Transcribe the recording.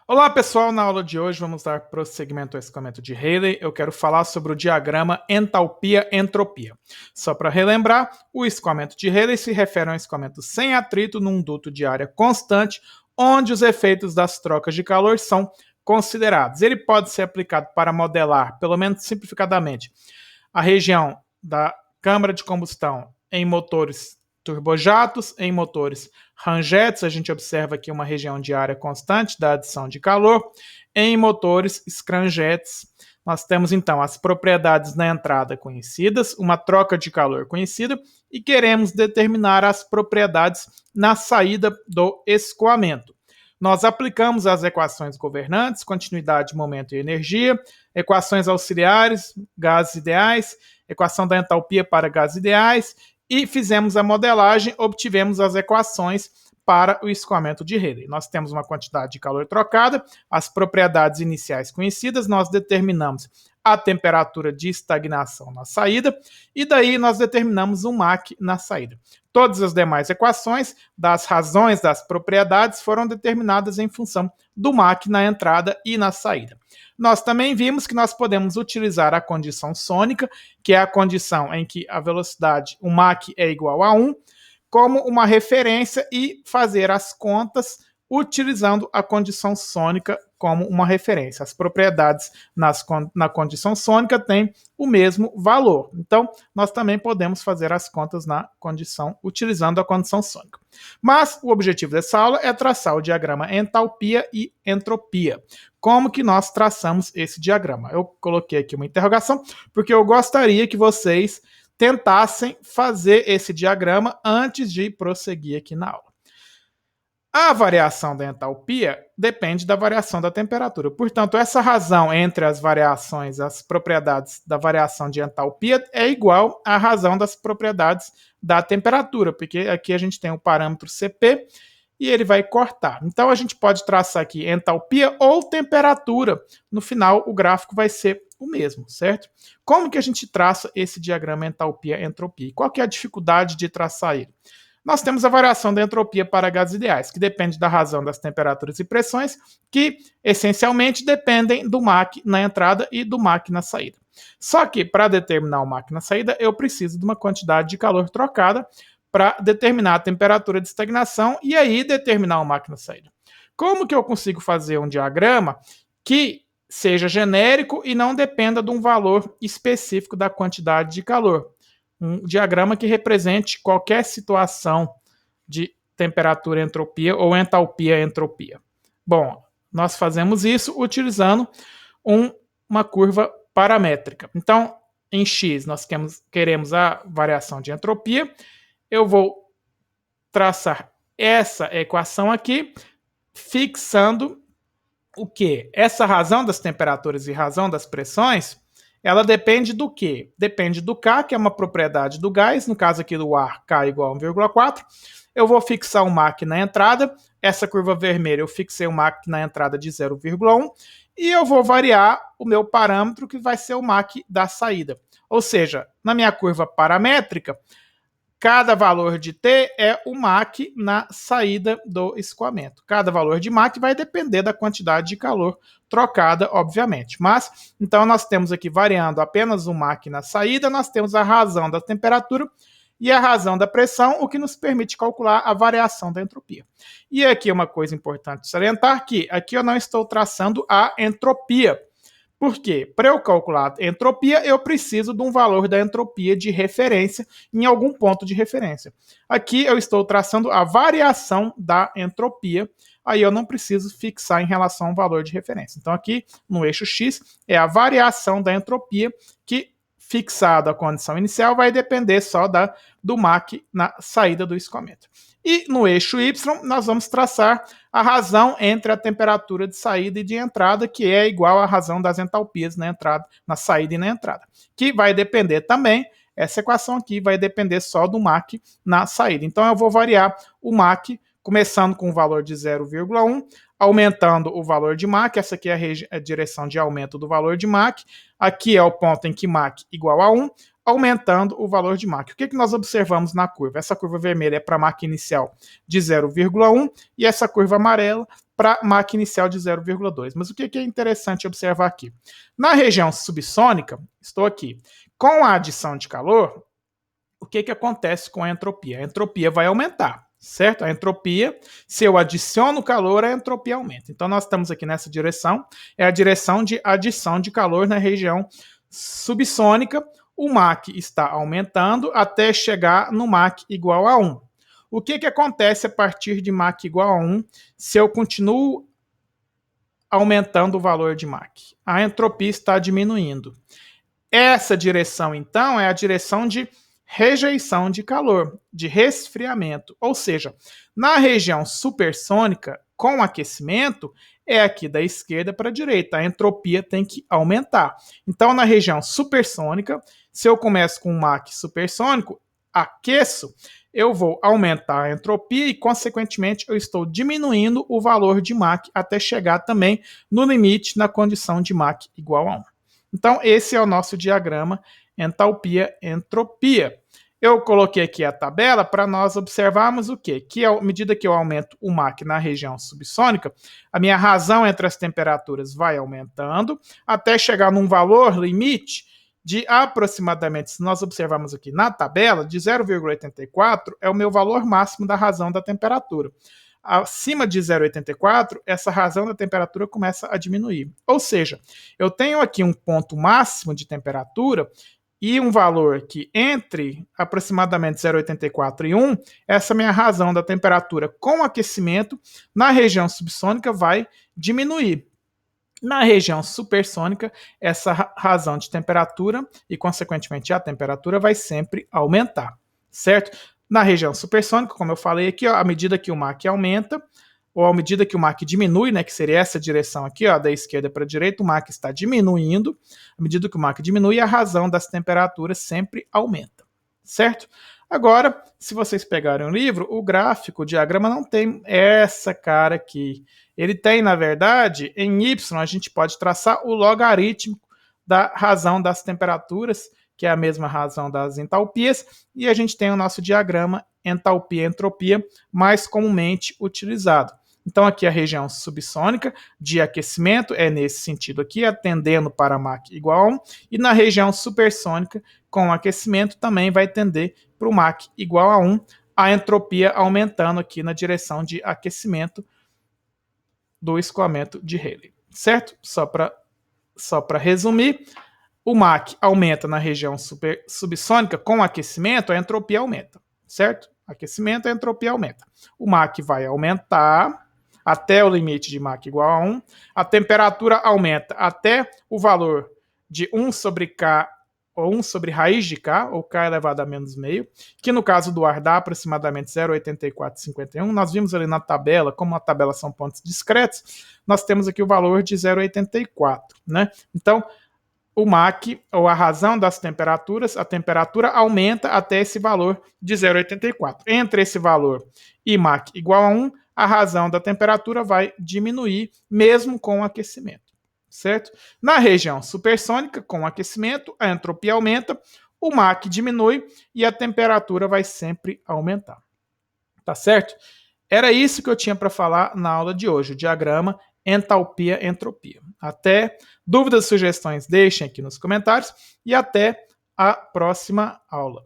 Olá pessoal, na aula de hoje vamos dar prosseguimento ao escoamento de Rayleigh. Eu quero falar sobre o diagrama entalpia-entropia. Só para relembrar, o escoamento de Rayleigh se refere a um escoamento sem atrito num duto de área constante, onde os efeitos das trocas de calor são considerados. Ele pode ser aplicado para modelar, pelo menos simplificadamente, a região da câmara de combustão em motores turbojatos, em motores ramjets, a gente observa aqui uma região de área constante da adição de calor. Em motores scramjets, nós temos então as propriedades na entrada conhecidas, uma troca de calor conhecida, e queremos determinar as propriedades na saída do escoamento. Nós aplicamos as equações governantes, continuidade, momento e energia, equações auxiliares, gases ideais, equação da entalpia para gases ideais, e fizemos a modelagem, obtivemos as equações para o escoamento de Rayleigh. Nós temos uma quantidade de calor trocada, as propriedades iniciais conhecidas, nós determinamos a temperatura de estagnação na saída, e daí nós determinamos um Mach na saída. Todas as demais equações das razões das propriedades foram determinadas em função do Mach na entrada e na saída. Nós também vimos que nós podemos utilizar a condição sônica, que é a condição em que a velocidade, o Mach é igual a 1, como uma referência e fazer as contas utilizando a condição sônica como uma referência. As propriedades na condição sônica têm o mesmo valor. Então, nós também podemos fazer as contas na condição utilizando a condição sônica. Mas o objetivo dessa aula é traçar o diagrama entalpia e entropia. Como que nós traçamos esse diagrama? Eu coloquei aqui uma interrogação, porque eu gostaria que vocês tentassem fazer esse diagrama antes de prosseguir aqui na aula. A variação da entalpia depende da variação da temperatura. Portanto, essa razão entre as variações, as propriedades da variação de entalpia é igual à razão das propriedades da temperatura, porque aqui a gente tem o parâmetro Cp e ele vai cortar. Então, a gente pode traçar aqui entalpia ou temperatura. No final, o gráfico vai ser o mesmo, certo? Como que a gente traça esse diagrama entalpia-entropia? Qual que é a dificuldade de traçar ele? Nós temos a variação da entropia para gases ideais, que depende da razão das temperaturas e pressões, que essencialmente dependem do Mach na entrada e do Mach na saída. Só que, para determinar o Mach na saída, eu preciso de uma quantidade de calor trocada para determinar a temperatura de estagnação e aí determinar o Mach na saída. Como que eu consigo fazer um diagrama que seja genérico e não dependa de um valor específico da quantidade de calor? Um diagrama que represente qualquer situação de temperatura entropia ou entalpia entropia. Bom, nós fazemos isso utilizando uma curva paramétrica. Então, em X nós queremos a variação de entropia. Eu vou traçar essa equação aqui, fixando o quê? Essa razão das temperaturas e razão das pressões, ela depende do quê? Depende do K, que é uma propriedade do gás, no caso aqui do ar, K igual a 1,4. Eu vou fixar um Mach na entrada, essa curva vermelha eu fixei um Mach na entrada de 0,1, e eu vou variar o meu parâmetro, que vai ser o Mach da saída. Ou seja, na minha curva paramétrica, cada valor de T é o Mach na saída do escoamento. Cada valor de Mach vai depender da quantidade de calor trocada, obviamente. Mas, então, nós temos aqui, variando apenas o Mach na saída, nós temos a razão da temperatura e a razão da pressão, o que nos permite calcular a variação da entropia. E aqui uma coisa importante salientar, que aqui eu não estou traçando a entropia. Por quê? Para eu calcular a entropia, eu preciso de um valor da entropia de referência em algum ponto de referência. Aqui eu estou traçando a variação da entropia, aí eu não preciso fixar em relação ao valor de referência. Então aqui no eixo X é a variação da entropia que, fixado a condição inicial, vai depender só do Mach na saída do escoamento. E no eixo Y, nós vamos traçar a razão entre a temperatura de saída e de entrada, que é igual à razão das entalpias na entrada, na saída e na entrada. Que vai depender também, essa equação aqui vai depender só do Mach na saída. Então eu vou variar o Mach, começando com o valor de 0,1, aumentando o valor de Mach, essa aqui é a direção de aumento do valor de Mach, aqui é o ponto em que Mach igual a 1, aumentando o valor de Mach. O que nós observamos na curva? Essa curva vermelha é para Mach inicial de 0,1 e essa curva amarela para Mach inicial de 0,2. Mas o que é interessante observar aqui? Na região subsônica, estou aqui, com a adição de calor, o que acontece com a entropia? A entropia vai aumentar, certo? A entropia, se eu adiciono calor, a entropia aumenta. Então, nós estamos aqui nessa direção, é a direção de adição de calor na região subsônica. O Mach está aumentando até chegar no Mach igual a 1. O que acontece a partir de Mach igual a 1 se eu continuo aumentando o valor de Mach? A entropia está diminuindo. Essa direção, então, é a direção de rejeição de calor, de resfriamento. Ou seja, na região supersônica, com aquecimento, é aqui da esquerda para a direita. A entropia tem que aumentar. Então, na região supersônica, se eu começo com um Mach supersônico, aqueço, eu vou aumentar a entropia e, consequentemente, eu estou diminuindo o valor de Mach até chegar também no limite na condição de Mach igual a 1. Então, esse é o nosso diagrama entalpia-entropia. Eu coloquei aqui a tabela para nós observarmos o quê? Que à medida que eu aumento o Mach na região subsônica, a minha razão entre as temperaturas vai aumentando até chegar num valor limite de aproximadamente, se nós observarmos aqui na tabela, de 0,84 é o meu valor máximo da razão da temperatura. Acima de 0,84, essa razão da temperatura começa a diminuir. Ou seja, eu tenho aqui um ponto máximo de temperatura e um valor que entre aproximadamente 0,84 e 1, essa minha razão da temperatura com aquecimento na região subsônica vai diminuir. Na região supersônica, essa razão de temperatura e, consequentemente, a temperatura vai sempre aumentar, certo? Na região supersônica, como eu falei aqui, ó, à medida que o Mach aumenta, ou à medida que o Mach diminui, né, que seria essa direção aqui, ó, da esquerda para a direita, o Mach está diminuindo. À medida que o Mach diminui, a razão das temperaturas sempre aumenta, certo? Agora, se vocês pegarem o livro, o gráfico, o diagrama não tem essa cara aqui. Ele tem, na verdade, em Y, a gente pode traçar o logaritmo da razão das temperaturas, que é a mesma razão das entalpias, e a gente tem o nosso diagrama entalpia-entropia mais comumente utilizado. Então, aqui a região subsônica de aquecimento é nesse sentido aqui, atendendo para Mach igual a 1, e na região supersônica, com aquecimento, também vai tender para o Mach igual a 1, a entropia aumentando aqui na direção de aquecimento do escoamento de Rayleigh, certo? Só para resumir, o Mach aumenta na região subsônica, com aquecimento, a entropia aumenta, certo? Aquecimento, a entropia aumenta. O Mach vai aumentar até o limite de Mach igual a 1, a temperatura aumenta até o valor de 1 sobre K, ou 1 sobre raiz de K, ou K elevado a menos meio, que no caso do ar dá aproximadamente 0,8451. Nós vimos ali na tabela, como a tabela são pontos discretos, nós temos aqui o valor de 0,84, né? Então, o Mach, ou a razão das temperaturas, a temperatura aumenta até esse valor de 0,84. Entre esse valor e Mach igual a 1, a razão da temperatura vai diminuir, mesmo com o aquecimento, certo? Na região supersônica, com o aquecimento, a entropia aumenta, o Mach diminui e a temperatura vai sempre aumentar. Tá certo? Era isso que eu tinha para falar na aula de hoje, o diagrama entalpia-entropia. Até dúvidas, sugestões, deixem aqui nos comentários e até a próxima aula.